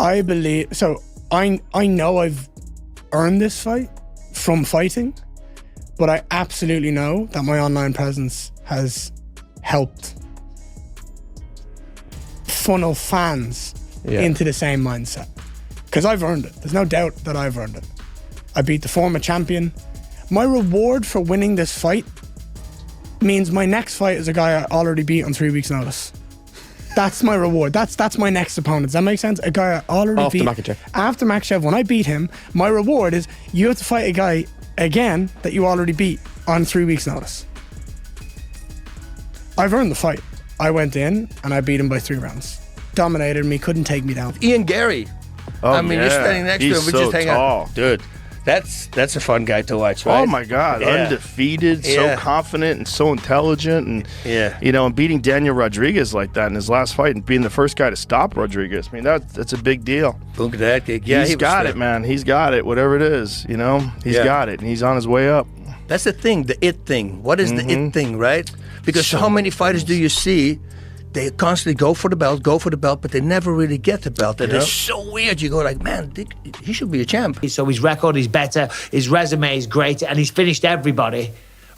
I believe so. I know I've earned this fight from fighting, but I absolutely know that my online presence has helped funnel fans into the same mindset, because I've earned it. There's no doubt that I've earned it. I beat the former champion. My reward for winning this fight means my next fight is a guy I already beat on 3 weeks' notice. That's my reward. That's my next opponent. Does that make sense? A guy I already beat. After Makhachev, when I beat him, my reward is you have to fight a guy again that you already beat on 3 weeks' notice. I've earned the fight. I went in and I beat him by 3 rounds. Dominated me, couldn't take me down. Ian Garry. I mean, you're standing next to him. He's We so just hang tall. out. Dude, that's a fun guy to watch, right? Oh my God, undefeated, so confident and so intelligent, and you know, and beating Daniel Rodriguez like that in his last fight and being the first guy to stop Rodriguez. I mean, that's a big deal. Look at that. Yeah, he's got it, man. He's got it. Whatever it is, you know, he's got it, and he's on his way up. That's the thing, the it thing. What is the it thing, right? Because how many fighters do you see? They constantly go for the belt, but they never really get the belt. And it's so weird. You go like, man, he should be a champ. So his record is better, his resume is great, and he's finished everybody,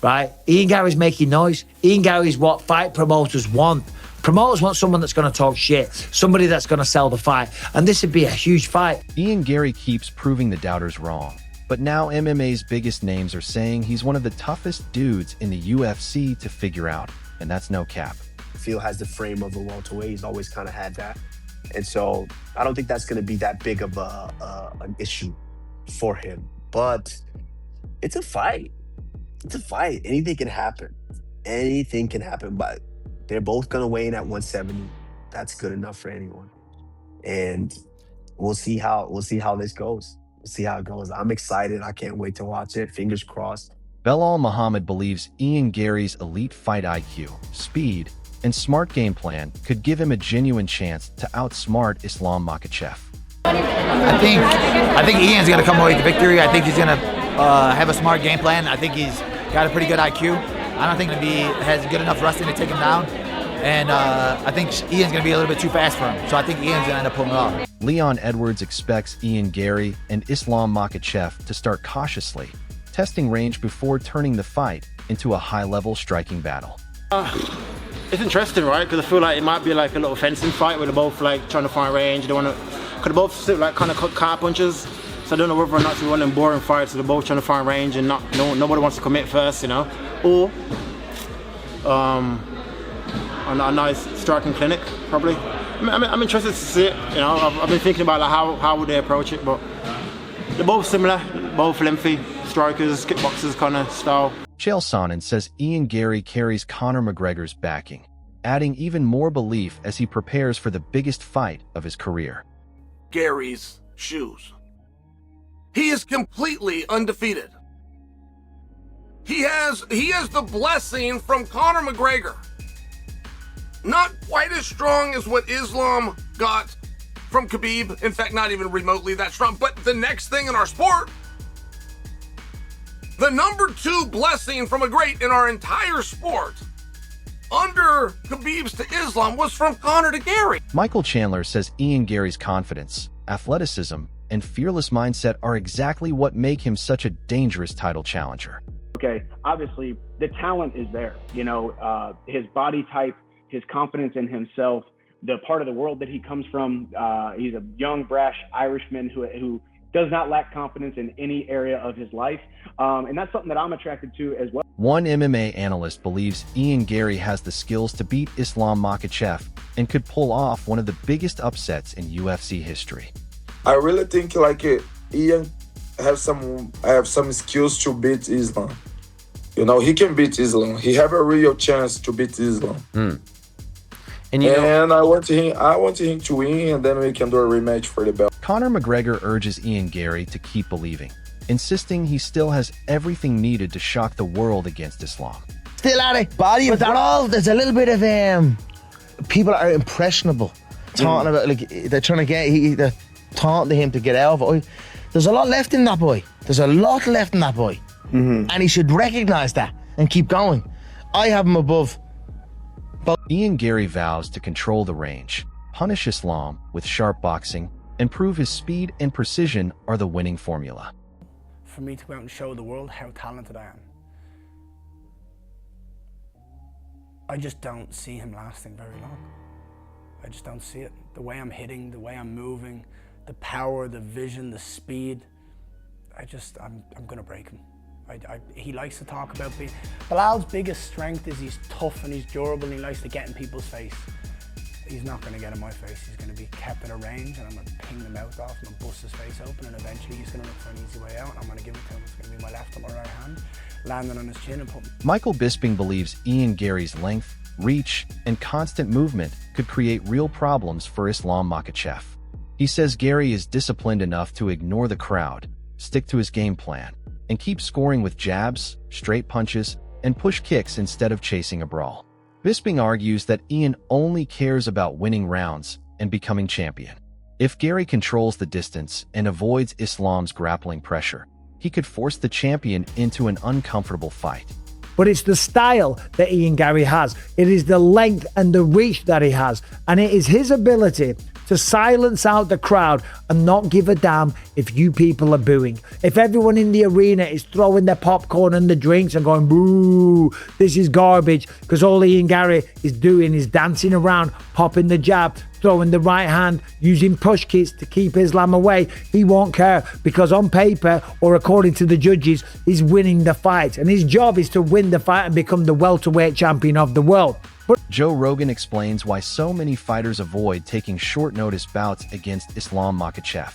right? Ian Garry's making noise. Ian Garry's what fight promoters want. Promoters want someone that's going to talk shit, somebody that's going to sell the fight, and this would be a huge fight. Ian Garry keeps proving the doubters wrong, but now MMA's biggest names are saying he's one of the toughest dudes in the UFC to figure out, and that's no cap. Phil has the frame of a welterweight. He's always kind of had that. And so I don't think that's going to be that big of an issue for him. But it's a fight. It's a fight. Anything can happen. Anything can happen. But they're both going to weigh in at 170. That's good enough for anyone. And we'll see how this goes. We'll see how it goes. I'm excited. I can't wait to watch it. Fingers crossed. Belal Muhammad believes Ian Garry's elite fight IQ, speed, and smart game plan could give him a genuine chance to outsmart Islam Makhachev. I think Ian's going to come away with the victory. I think he's going to have a smart game plan. I think he's got a pretty good IQ. I don't think he has good enough wrestling to take him down. And I think Ian's going to be a little bit too fast for him. So I think Ian's going to end up pulling it off. Leon Edwards expects Ian Garry and Islam Makhachev to start cautiously, testing range before turning the fight into a high-level striking battle. It's interesting, right? Because I feel like it might be like a little fencing fight where they're both like trying to find range. They want to, because they both sit like kind of cut car punches. So I don't know whether or not it's one of them boring fights. So they're both trying to find range and nobody wants to commit first, you know. Or a nice striking clinic, probably. I'm interested to see it. You know, I've been thinking about like how would they approach it, but they're both similar, both lengthy strikers, kickboxers kind of style. Chael Sonnen says Ian Garry carries Conor McGregor's backing, adding even more belief as he prepares for the biggest fight of his career. Garry's shoes. He is completely undefeated. He has the blessing from Conor McGregor. Not quite as strong as what Islam got from Khabib. In fact, not even remotely that strong. But the next thing in our sport, the number 2 blessing from a great in our entire sport, under Khabib's to Islam, was from Conor to Garry. Michael Chandler says Ian Garry's confidence, athleticism, and fearless mindset are exactly what make him such a dangerous title challenger. Okay, obviously the talent is there. You know, his body type, his confidence in himself, the part of the world that he comes from. He's a young, brash Irishman who does not lack confidence in any area of his life. And that's something that I'm attracted to as well. One MMA analyst believes Ian Garry has the skills to beat Islam Makhachev and could pull off one of the biggest upsets in UFC history. I really think like Ian have some skills to beat Islam. You know, he can beat Islam. He have a real chance to beat Islam. And I want him to win, and then we can do a rematch for the belt. Conor McGregor urges Ian Garry to keep believing, insisting he still has everything needed to shock the world against Islam. Still at it, body, but there's a little bit of people are impressionable, talking about like they're trying to they're taunting him to get out of it. There's a lot left in that boy. There's a lot left in that boy, and he should recognize that and keep going. I have him above. Ian Garry vows to control the range, punish Islam with sharp boxing, and prove his speed and precision are the winning formula. For me to go out and show the world how talented I am, I just don't see him lasting very long. I just don't see it. The way I'm hitting, the way I'm moving, the power, the vision, the speed, I'm gonna break him. He likes to talk about being... Bilal's biggest strength is he's tough and he's durable and he likes to get in people's face. He's not gonna get in my face. He's gonna be kept at a range and I'm gonna ping the mouth off and bust his face open, and eventually he's gonna look for an easy way out and I'm gonna give it to him. It's gonna be my left or my right hand, landing on his chin and putting... Michael Bisping believes Ian Garry's length, reach, and constant movement could create real problems for Islam Makhachev. He says Garry is disciplined enough to ignore the crowd, stick to his game plan, and keep scoring with jabs, straight punches, and push kicks instead of chasing a brawl. Bisping argues that Ian only cares about winning rounds and becoming champion. If Garry controls the distance and avoids Islam's grappling pressure, he could force the champion into an uncomfortable fight. But it's the style that Ian Garry has. It is the length and the reach that he has. And it is his ability to silence out the crowd and not give a damn if you people are booing. If everyone in the arena is throwing their popcorn and the drinks and going, boo, this is garbage, because all Ian Garry is doing is dancing around, popping the jab, throwing the right hand, using push kicks to keep Islam away, he won't care, because on paper or according to the judges, he's winning the fight. And his job is to win the fight and become the welterweight champion of the world. Joe Rogan explains why so many fighters avoid taking short-notice bouts against Islam Makhachev.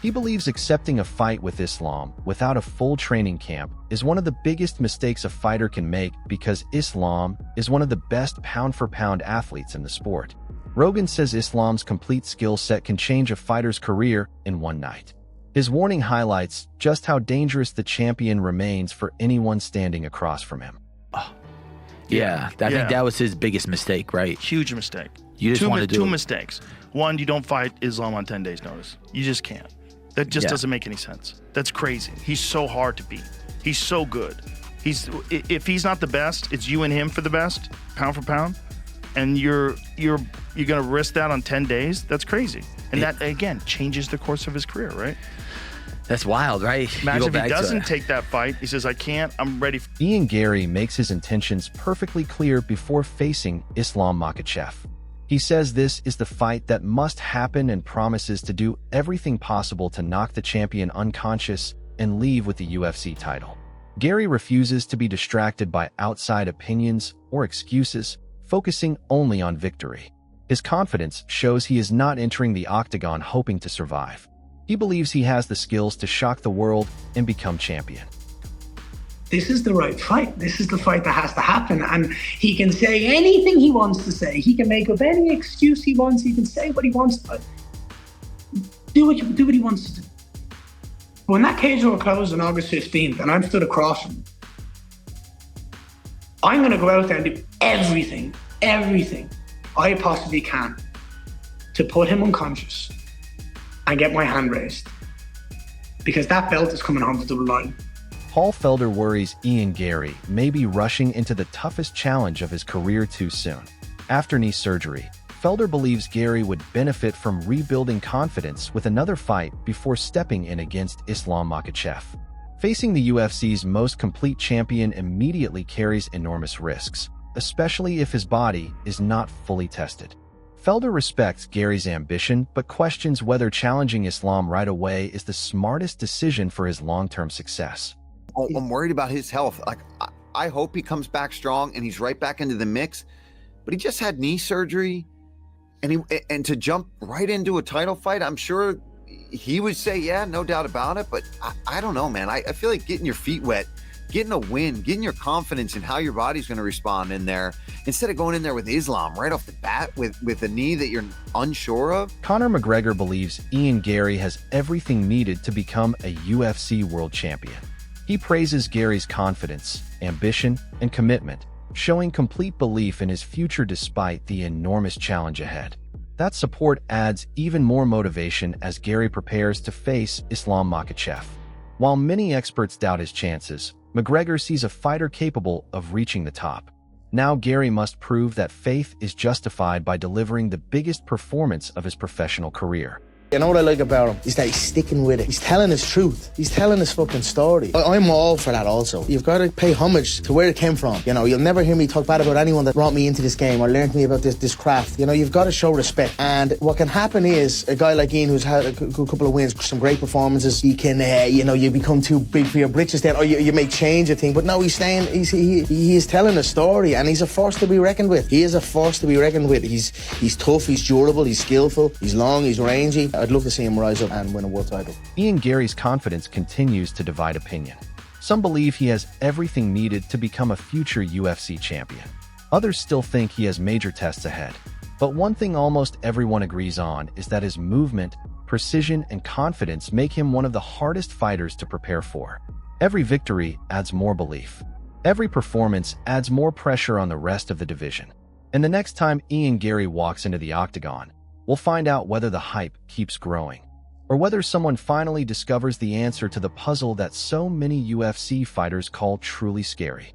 He believes accepting a fight with Islam without a full training camp is one of the biggest mistakes a fighter can make, because Islam is one of the best pound-for-pound athletes in the sport. Rogan says Islam's complete skill set can change a fighter's career in one night. His warning highlights just how dangerous the champion remains for anyone standing across from him. Yeah, I think that was his biggest mistake, right? Huge mistake. You just want to do two mistakes. One, you don't fight Islam on 10 days' notice. You just can't. That just doesn't make any sense. That's crazy. He's so hard to beat. He's so good. If he's not the best, it's you and him for the best, pound for pound, and you're gonna risk that on 10 days. That's crazy. And that again changes the course of his career, right? That's wild, right? Imagine if he doesn't take that fight. He says, I can't, I'm ready. Ian Garry makes his intentions perfectly clear before facing Islam Makhachev. He says this is the fight that must happen and promises to do everything possible to knock the champion unconscious and leave with the UFC title. Garry refuses to be distracted by outside opinions or excuses, focusing only on victory. His confidence shows he is not entering the octagon hoping to survive. He believes he has the skills to shock the world and become champion. This is the right fight. This is the fight that has to happen. And he can say anything he wants to say. He can make up any excuse he wants. He can say what he wants. But do what he wants to do. When that cage door closed on August 15th and I'm stood across from him, I'm going to go out there and do everything I possibly can to put him unconscious and get my hand raised, because that belt is coming home to double line. Paul Felder worries Ian Garry may be rushing into the toughest challenge of his career too soon. After knee surgery, Felder believes Garry would benefit from rebuilding confidence with another fight before stepping in against Islam Makhachev. Facing the UFC's most complete champion immediately carries enormous risks, especially if his body is not fully tested. Felder respects Garry's ambition, but questions whether challenging Islam right away is the smartest decision for his long-term success. I'm worried about his health. Like, I hope he comes back strong and he's right back into the mix, but he just had knee surgery, and to jump right into a title fight, I'm sure he would say, yeah, no doubt about it, but I don't know, man. I feel like getting your feet wet, getting a win, getting your confidence in how your body's going to respond in there, instead of going in there with Islam right off the bat with a knee that you're unsure of. Conor McGregor believes Ian Garry has everything needed to become a UFC world champion. He praises Garry's confidence, ambition, and commitment, showing complete belief in his future despite the enormous challenge ahead. That support adds even more motivation as Garry prepares to face Islam Makhachev. While many experts doubt his chances, McGregor sees a fighter capable of reaching the top. Now Garry must prove that faith is justified by delivering the biggest performance of his professional career. You know what I like about him? Is that he's sticking with it. He's telling his truth. He's telling his fucking story. I'm all for that also. You've got to pay homage to where it came from. You know, you'll never hear me talk bad about anyone that brought me into this game or learned me about this craft. You know, you've got to show respect. And what can happen is a guy like Ian who's had a couple of wins, some great performances, he can, you become too big for your britches then, or you may change a thing. But no, he's staying, he is telling a story, and he's a force to be reckoned with. He is a force to be reckoned with. He's tough, he's durable, he's skillful, he's long, he's rangy. I'd love to see him rise up and win a world title. Ian Garry's confidence continues to divide opinion. Some believe he has everything needed to become a future UFC champion. Others still think he has major tests ahead. But one thing almost everyone agrees on is that his movement, precision, and confidence make him one of the hardest fighters to prepare for. Every victory adds more belief. Every performance adds more pressure on the rest of the division. And the next time Ian Garry walks into the octagon, we'll find out whether the hype keeps growing, or whether someone finally discovers the answer to the puzzle that so many UFC fighters call truly scary.